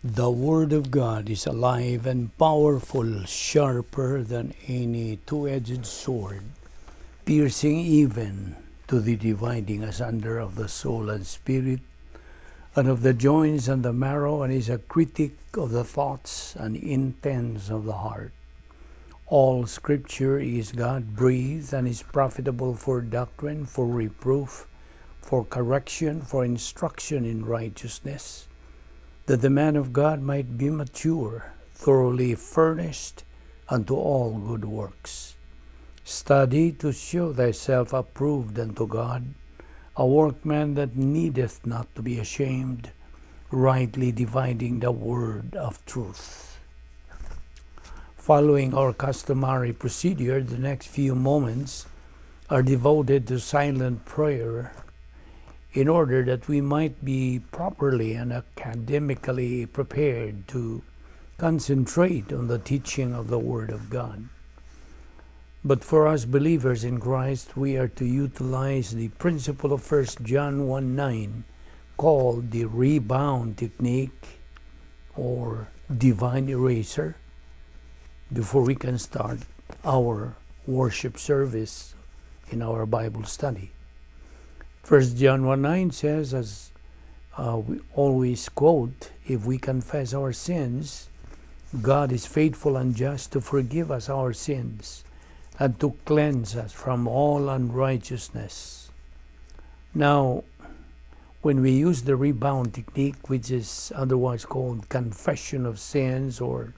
The Word of God is alive and powerful, sharper than any two-edged sword, piercing even to the dividing asunder of the soul and spirit, and of the joints and the marrow, and is a critic of the thoughts and intents of the heart. All Scripture is God-breathed and is profitable for doctrine, for reproof, for correction, for instruction in righteousness, that the man of God might be mature, thoroughly furnished unto all good works. Study to show thyself approved unto God, a workman that needeth not to be ashamed, rightly dividing the word of truth. Following our customary procedure, the next few moments are devoted to silent prayer in order that we might be properly and academically prepared to concentrate on the teaching of the Word of God. But for us believers in Christ, we are to utilize the principle of 1 John 1:9, called the rebound technique or divine eraser, before we can start our worship service in our Bible study. 1 John 1:9 says, as we always quote, if we confess our sins, God is faithful and just to forgive us our sins and to cleanse us from all unrighteousness. Now, when we use the rebound technique, which is otherwise called confession of sins or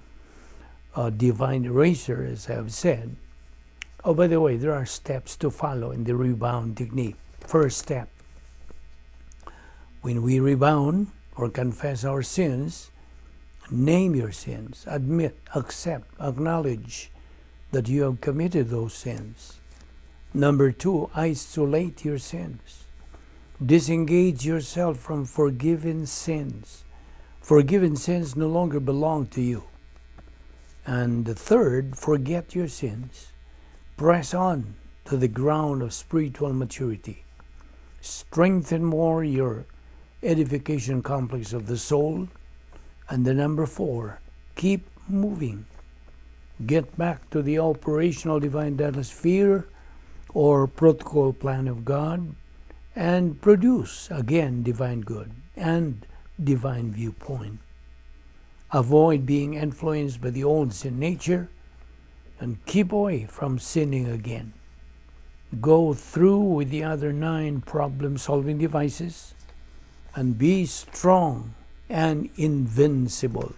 divine eraser, as I've said. Oh, by the way, there are steps to follow in the rebound technique. First step, when we rebound or confess our sins, name your sins, admit, accept, acknowledge that you have committed those sins. Number 2, isolate your sins. Disengage yourself from forgiven sins. Forgiven sins no longer belong to you. And the third, forget your sins. Press on to the ground of spiritual maturity. Strengthen more your edification complex of the soul. And the number 4, keep moving. Get back to the operational divine data sphere or protocol plan of God and produce again divine good and divine viewpoint. Avoid being influenced by the old sin nature and keep away from sinning again. Go through with the other 9 problem-solving devices and be strong and invincible.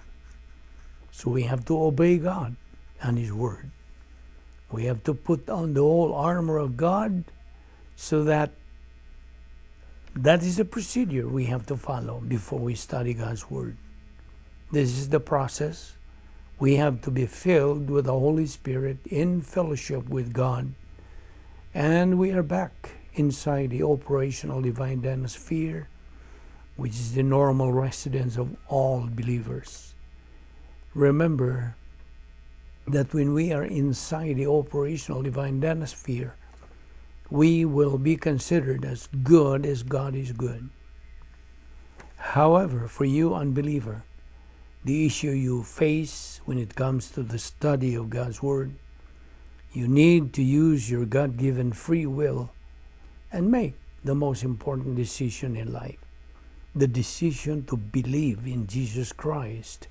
So we have to obey God and His Word. We have to put on the whole armor of God, so that is the procedure we have to follow before we study God's Word. This is the process. We have to be filled with the Holy Spirit in fellowship with God. And we are back inside the operational divine dynasty, which is the normal residence of all believers. Remember that when we are inside the operational divine dynasty, we will be considered as good as God is good. However, for you unbeliever, the issue you face when it comes to the study of God's Word, you need to use your God-given free will and make the most important decision in life. The decision to believe in Jesus Christ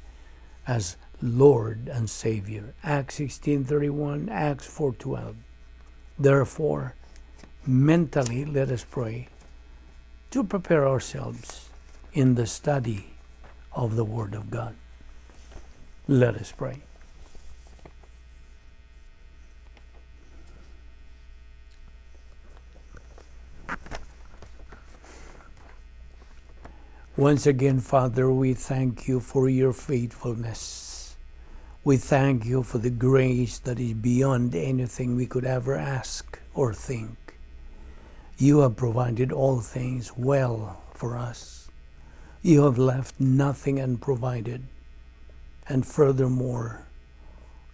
as Lord and Savior. Acts 16:31, Acts 4:12. Therefore, mentally let us pray to prepare ourselves in the study of the Word of God. Let us pray. Once again, Father, we thank you for your faithfulness. We thank you for the grace that is beyond anything we could ever ask or think. You have provided all things well for us. You have left nothing unprovided. And furthermore,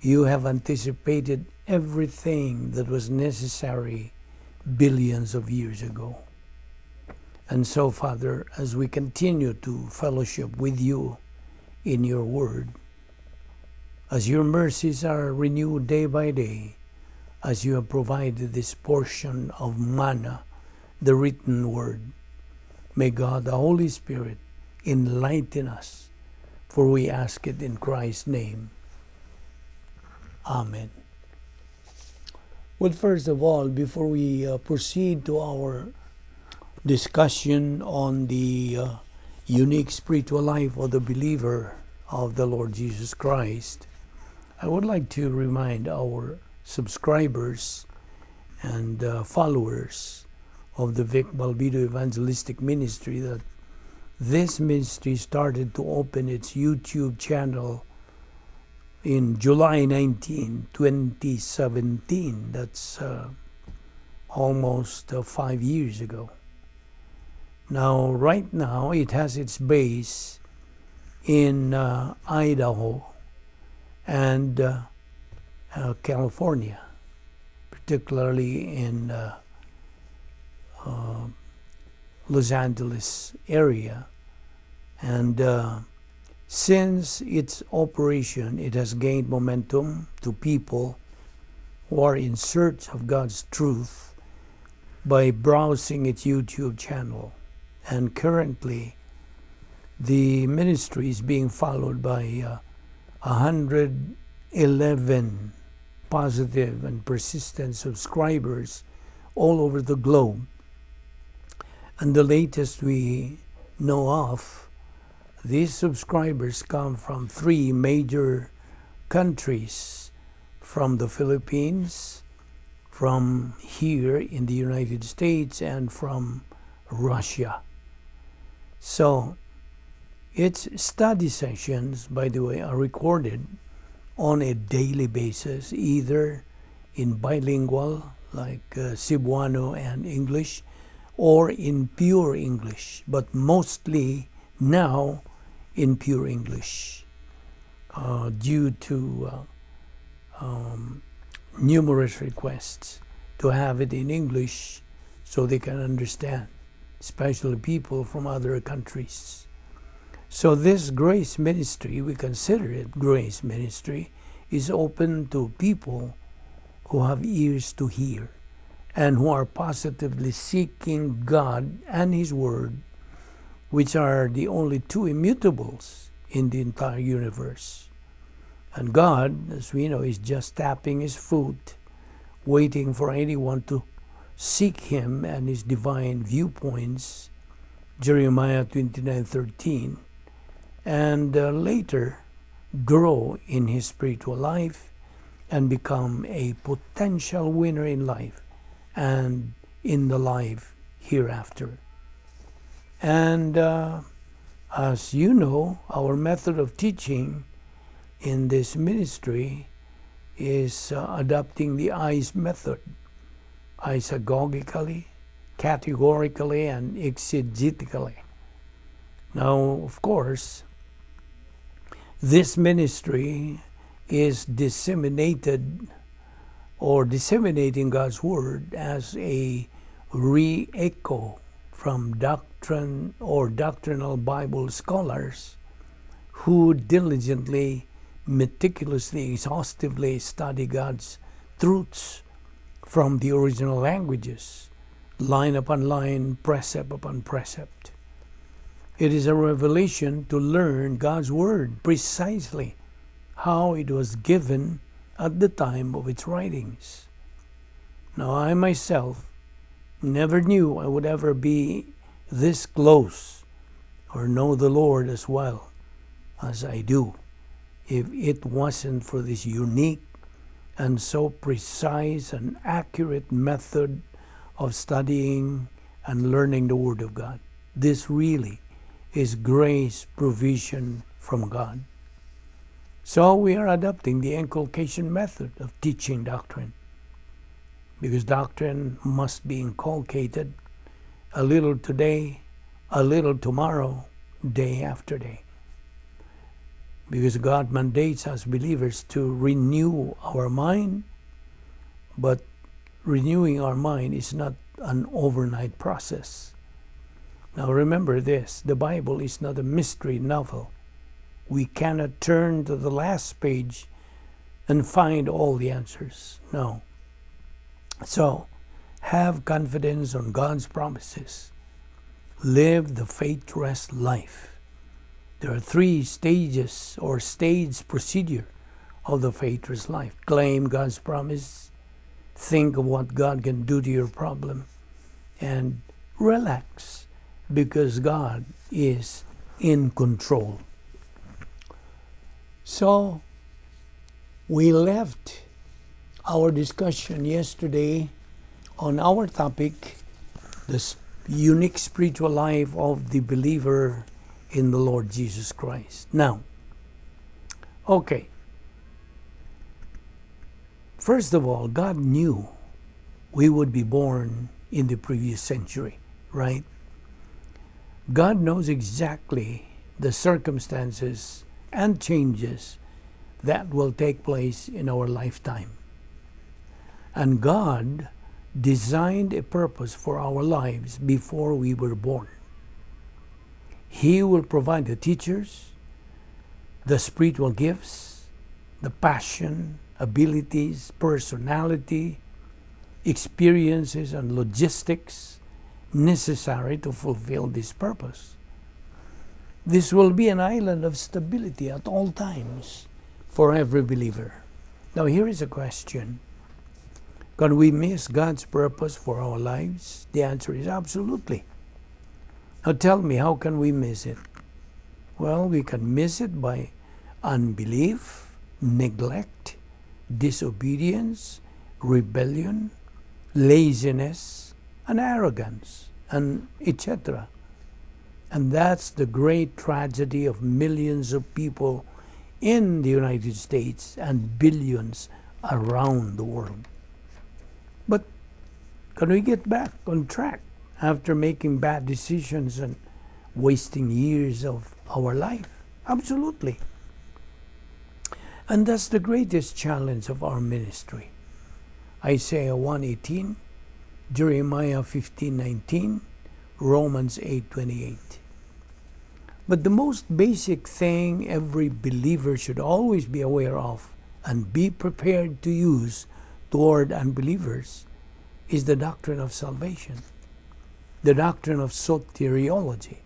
you have anticipated everything that was necessary billions of years ago. And so, Father, as we continue to fellowship with you in your word. As your mercies are renewed day by day, as you have provided this portion of manna, the written word, may God, the Holy Spirit, enlighten us, for we ask it in Christ's name. Amen. Well, first of all, before we proceed to our discussion on the unique spiritual life of the believer of the Lord Jesus Christ, I would like to remind our subscribers and followers of the Vic Balbido Evangelistic Ministry that this ministry started to open its YouTube channel in July 19, 2017. That's almost 5 years ago. Now, right now, it has its base in Idaho and California, particularly in Los Angeles area. And since its operation, it has gained momentum to people who are in search of God's truth by browsing its YouTube channel. And currently, the ministry is being followed by 111 positive and persistent subscribers all over the globe. And the latest we know of, these subscribers come from 3 major countries, from the Philippines, from here in the United States, and from Russia. So, its study sessions, by the way, are recorded on a daily basis, either in bilingual, like Cebuano and English, or in pure English, but mostly now in pure English, due to numerous requests to have it in English so they can understand, especially people from other countries. So this grace ministry, we consider it grace ministry, is open to people who have ears to hear and who are positively seeking God and His Word, which are the only 2 immutables in the entire universe. And God, as we know, is just tapping His foot, waiting for anyone to seek Him and His divine viewpoints, Jeremiah 29:13, and later grow in his spiritual life and become a potential winner in life and in the life hereafter. And as you know, our method of teaching in this ministry is adopting the ICE method, isagogically, categorically, and exegetically. Now, of course, this ministry is disseminating God's Word as a re-echo from Doctrine or Doctrinal Bible scholars who diligently, meticulously, exhaustively study God's truths from the original languages, line upon line, precept upon precept. It is a revelation to learn God's Word precisely how it was given at the time of its writings. Now, I myself never knew I would ever be this close or know the Lord as well as I do if it wasn't for this unique and so precise and accurate method of studying and learning the Word of God. This really is grace provision from God. So we are adopting the inculcation method of teaching doctrine, because doctrine must be inculcated a little today, a little tomorrow, day after day. Because God mandates us believers to renew our mind, but renewing our mind is not an overnight process. Now remember this, the Bible is not a mystery novel. We cannot turn to the last page and find all the answers. No. So, have confidence on God's promises. Live the faith-rest life. There are 3 stages or stage procedure of the faith-rest life. Claim God's promise. Think of what God can do to your problem. And relax, because God is in control. So, we left our discussion yesterday on our topic, the unique spiritual life of the believer in the Lord Jesus Christ. Now, okay. First of all, God knew we would be born in the previous century, right? God knows exactly the circumstances and changes that will take place in our lifetime. And God designed a purpose for our lives before we were born. He will provide the teachers, the spiritual gifts, the passion, abilities, personality, experiences, and logistics necessary to fulfill this purpose. This will be an island of stability at all times for every believer. Now here is a question. Can we miss God's purpose for our lives? The answer is absolutely. Now tell me, how can we miss it? Well, we can miss it by unbelief, neglect, disobedience, rebellion, laziness, and arrogance, and etc. And that's the great tragedy of millions of people in the United States and billions around the world. But can we get back on track after making bad decisions and wasting years of our life? Absolutely. And that's the greatest challenge of our ministry. Isaiah 1:18, Jeremiah 15:19, Romans 8:28. But the most basic thing every believer should always be aware of and be prepared to use toward unbelievers is the doctrine of salvation, the doctrine of soteriology.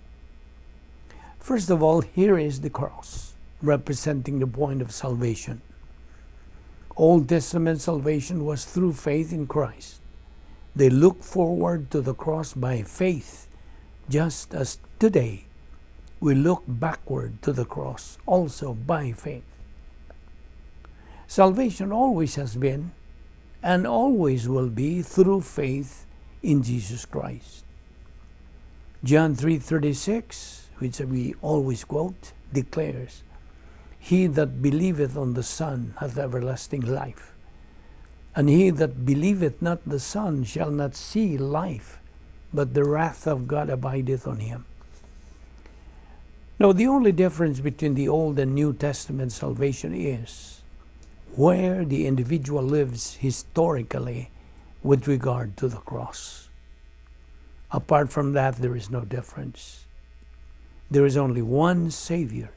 First of all, here is the cross, representing the point of salvation. Old Testament salvation was through faith in Christ. They looked forward to the cross by faith, just as today we look backward to the cross also by faith. Salvation always has been and always will be through faith in Jesus Christ. John 3:36, which we always quote, declares, "He that believeth on the Son hath everlasting life, and he that believeth not the Son shall not see life, but the wrath of God abideth on him." Now, the only difference between the Old and New Testament salvation is where the individual lives historically with regard to the cross. Apart from that, there is no difference. There is only one Savior.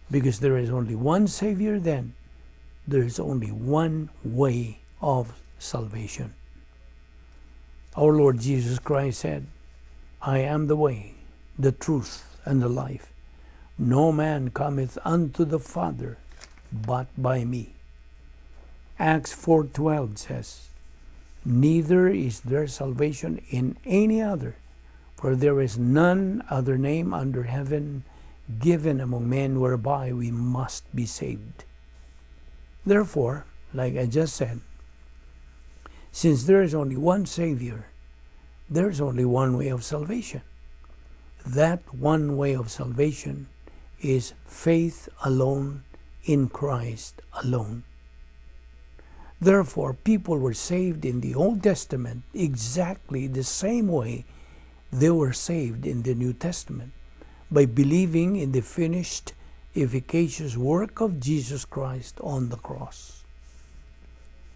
Because there is only one Savior, then there is only one way of salvation. Our Lord Jesus Christ said, "I am the way, the truth, and the life. No man cometh unto the Father but by me." Acts 4:12 says, "Neither is there salvation in any other, for there is none other name under heaven given among men whereby we must be saved." Therefore, like I just said, since there is only one Savior, there is only one way of salvation. That one way of salvation is faith alone in Christ alone. Therefore, people were saved in the Old Testament exactly the same way they were saved in the New Testament, by believing in the finished, efficacious work of Jesus Christ on the cross.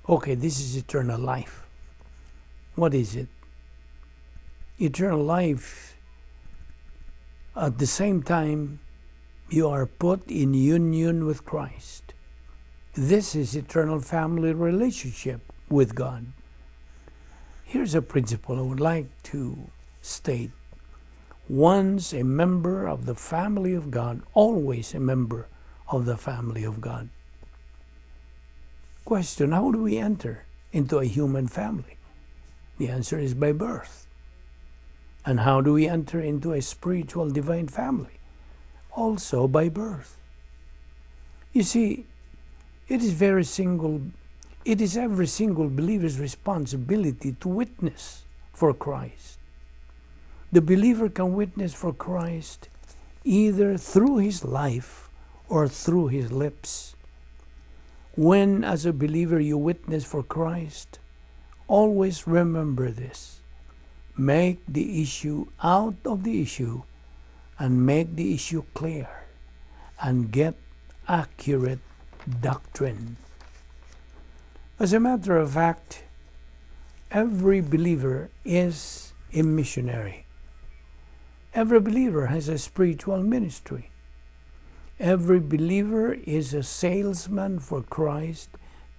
Okay, this is eternal life. What is it? Eternal life, at the same time, You are put in union with Christ. This is eternal family relationship with God. Here's a principle I would like to state. Once a member of the family of God, always a member of the family of God. Question, how do we enter into a human family? The answer is by birth. And how do we enter into a spiritual divine family? Also by birth. You see, it is every single believer's responsibility to witness for Christ. The believer can witness for Christ either through his life or through his lips. When, as a believer, you witness for Christ, always remember this. Make the issue out of the issue and make the issue clear and get accurate doctrine. As a matter of fact, every believer is a missionary. Every believer has a spiritual ministry. Every believer is a salesman for Christ,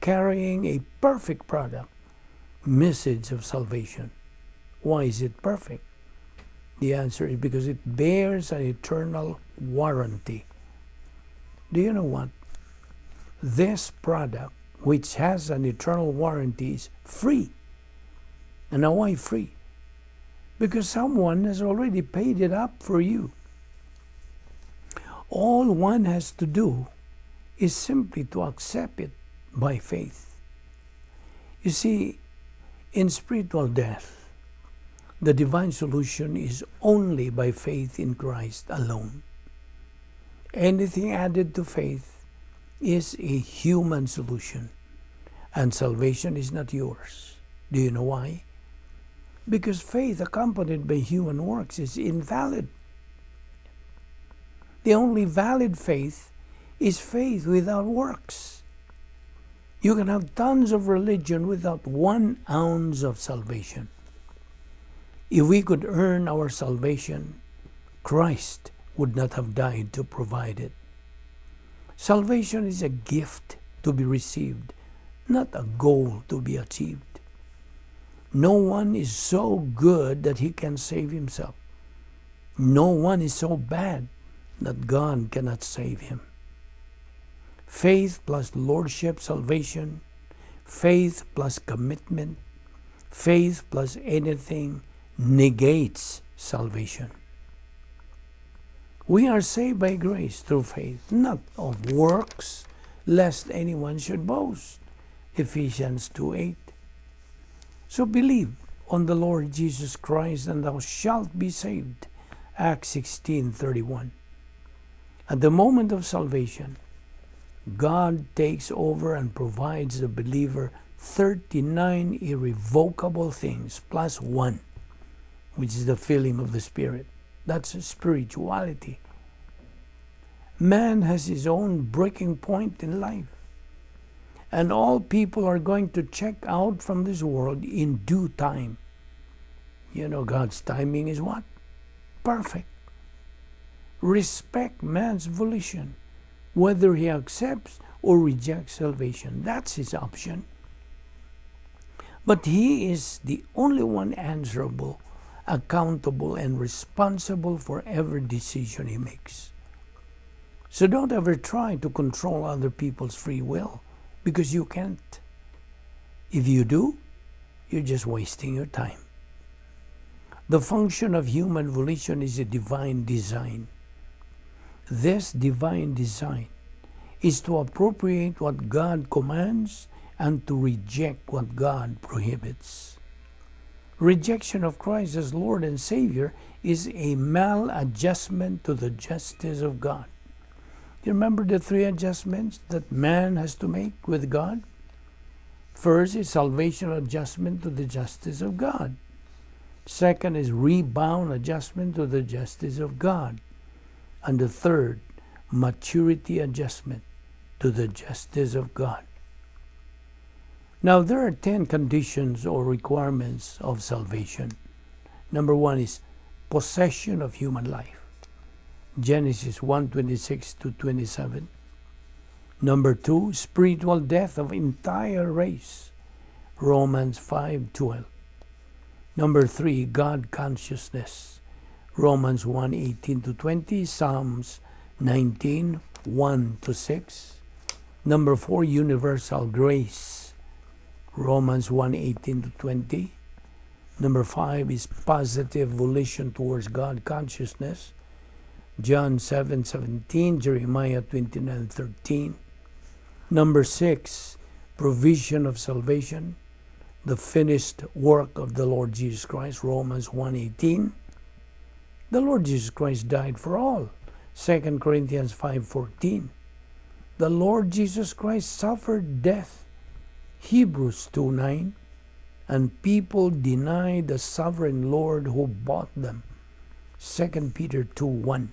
carrying a perfect product, message of salvation. Why is it perfect? The answer is because it bears an eternal warranty. Do you know what? This product, which has an eternal warranty, is free. And now why free? Because someone has already paid it up for you. All one has to do is simply to accept it by faith. You see, in spiritual death, the divine solution is only by faith in Christ alone. Anything added to faith is a human solution, and salvation is not yours. Do you know why? Because faith accompanied by human works is invalid. The only valid faith is faith without works. You can have tons of religion without 1 ounce of salvation. If we could earn our salvation, Christ would not have died to provide it. Salvation is a gift to be received, not a goal to be achieved. No one is so good that he can save himself. No one is so bad that God cannot save him. Faith plus lordship, salvation. Faith plus commitment. Faith plus anything negates salvation. We are saved by grace through faith, not of works, lest anyone should boast. Ephesians 2:8. So believe on the Lord Jesus Christ, and thou shalt be saved. Acts 16:31. At the moment of salvation, God takes over and provides the believer 39 irrevocable things, plus 1, which is the filling of the Spirit. That's spirituality. Man has his own breaking point in life. And all people are going to check out from this world in due time. You know, God's timing is what? Perfect. Respect man's volition, whether he accepts or rejects salvation. That's his option. But he is the only one answerable, accountable, and responsible for every decision he makes. So don't ever try to control other people's free will, because you can't. If you do, you're just wasting your time. The function of human volition is a divine design. This divine design is to appropriate what God commands and to reject what God prohibits. Rejection of Christ as Lord and Savior is a maladjustment to the justice of God. You remember the 3 adjustments that man has to make with God? First is salvational adjustment to the justice of God. Second is rebound adjustment to the justice of God. And the third, maturity adjustment to the justice of God. Now, there are 10 conditions or requirements of salvation. Number 1 is possession of human life. Genesis 1:26 to 27. Number 2, spiritual death of entire race. Romans 5:12. Number 3, God consciousness. Romans 1:18 to 20, Psalms 19:1 to 6. Number 4, universal grace. Romans 1:18 to 20. Number 5 is positive volition towards God consciousness. John 7:17, Jeremiah 29:13. Number 6, provision of salvation, the finished work of the Lord Jesus Christ, Romans 1:18. The Lord Jesus Christ died for all, 2 Corinthians 5:14. The Lord Jesus Christ suffered death, Hebrews 2:9. And people deny the sovereign Lord who bought them, 2 Peter 2:1.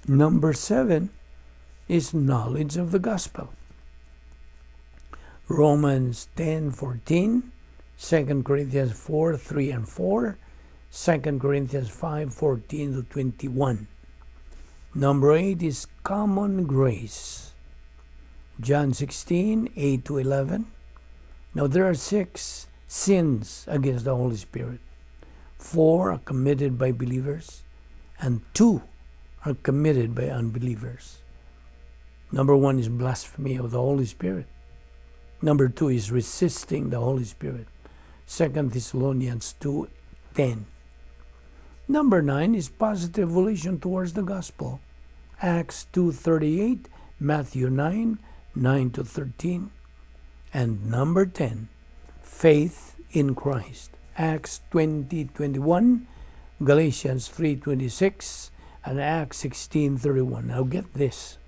Number 7 is knowledge of the gospel. Romans 10:14, 2 Corinthians 4:3 and 4, 2 Corinthians 5:14 to 21. Number 8 is common grace. John 16:8 to 11. Now there are 6 sins against the Holy Spirit. 4 are committed by believers, and 2 are committed by unbelievers. Number 1 is blasphemy of the Holy Spirit. Number 2 is resisting the Holy Spirit. 2 Thessalonians 2:10. Number 9 is positive volition towards the gospel. Acts 2:38, Matthew 9:9 to 13. And number 10, faith in Christ. Acts 20:21, Galatians 3:26, and Acts 16:31. Now get this.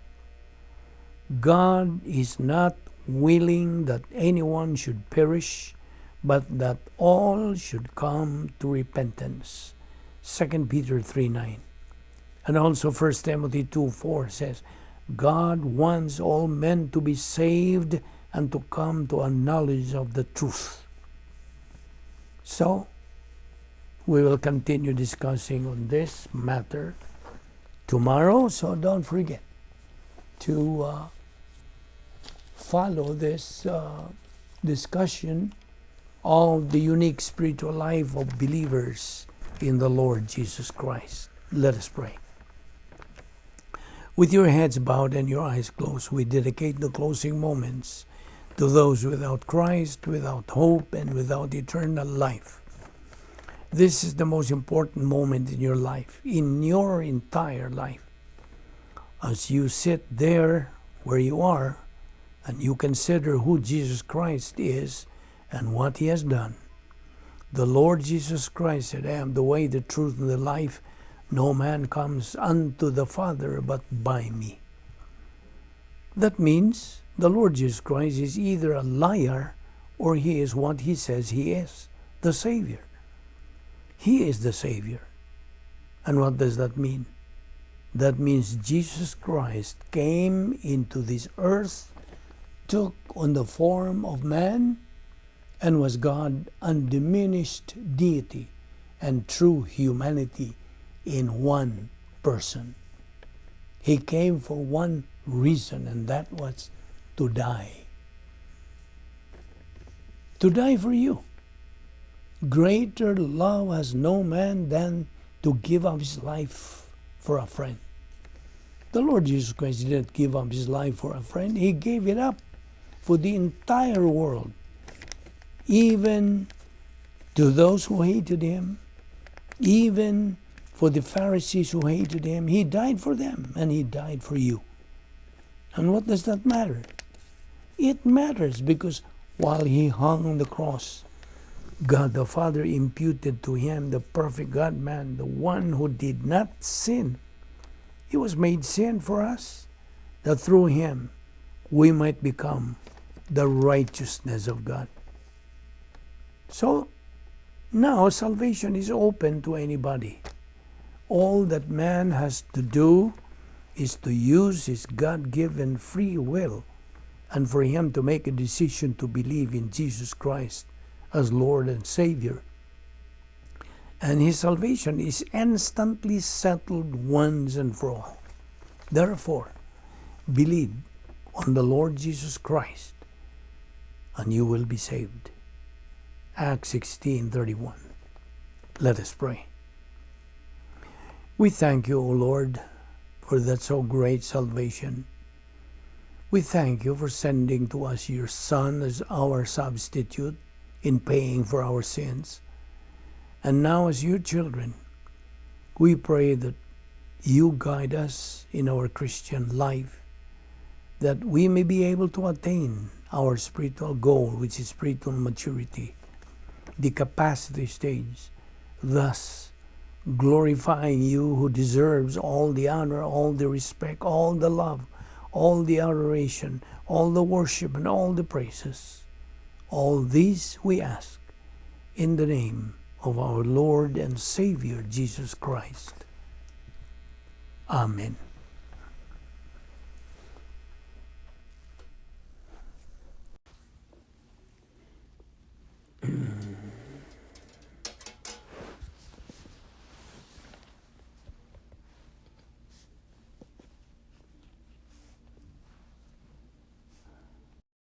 God is not willing that anyone should perish, but that all should come to repentance. 2 Peter 3:9. And also 1 Timothy 2:4 says, God wants all men to be saved and to come to a knowledge of the truth. So, we will continue discussing on this matter tomorrow, so don't forget to follow this discussion of the unique spiritual life of believers in the Lord Jesus Christ. Let us pray. With your heads bowed and your eyes closed, we dedicate the closing moments to those without Christ, without hope, and without eternal life. This is the most important moment in your life, in your entire life. As you sit there where you are, and you consider who Jesus Christ is and what He has done. The Lord Jesus Christ said, I am the way, the truth, and the life. No man comes unto the Father but by me. That means the Lord Jesus Christ is either a liar or He is what He says He is, the Savior. He is the Savior. And what does that mean? That means Jesus Christ came into this earth, took on the form of man, and was God undiminished deity and true humanity in one person. He came for one reason, and that was to die. To die for you. Greater love has no man than to give up his life for a friend. The Lord Jesus Christ didn't give up His life for a friend. He gave it up for the entire world. Even to those who hated Him, even for the Pharisees who hated Him, He died for them, and He died for you. And what does that matter? It matters because while He hung on the cross, God the Father imputed to Him, the perfect God-man, the one who did not sin. He was made sin for us, that through Him we might become the righteousness of God. So now salvation is open to anybody. All that man has to do is to use his God-given free will and for him to make a decision to believe in Jesus Christ as Lord and Savior. and His salvation is instantly settled once and for all. Therefore, believe on the Lord Jesus Christ, and you will be saved. Acts 16:31. Let us pray. We thank you, O Lord, for that so great salvation. We thank you for sending to us your Son as our substitute in paying for our sins. And now, as your children, we pray that you guide us in our Christian life, that we may be able to attain our spiritual goal, which is spiritual maturity, the capacity stage, thus glorifying you who deserves all the honor, all the respect, all the love, all the adoration, all the worship, and all the praises. All these we ask in the name of our Lord and Savior, Jesus Christ. Amen.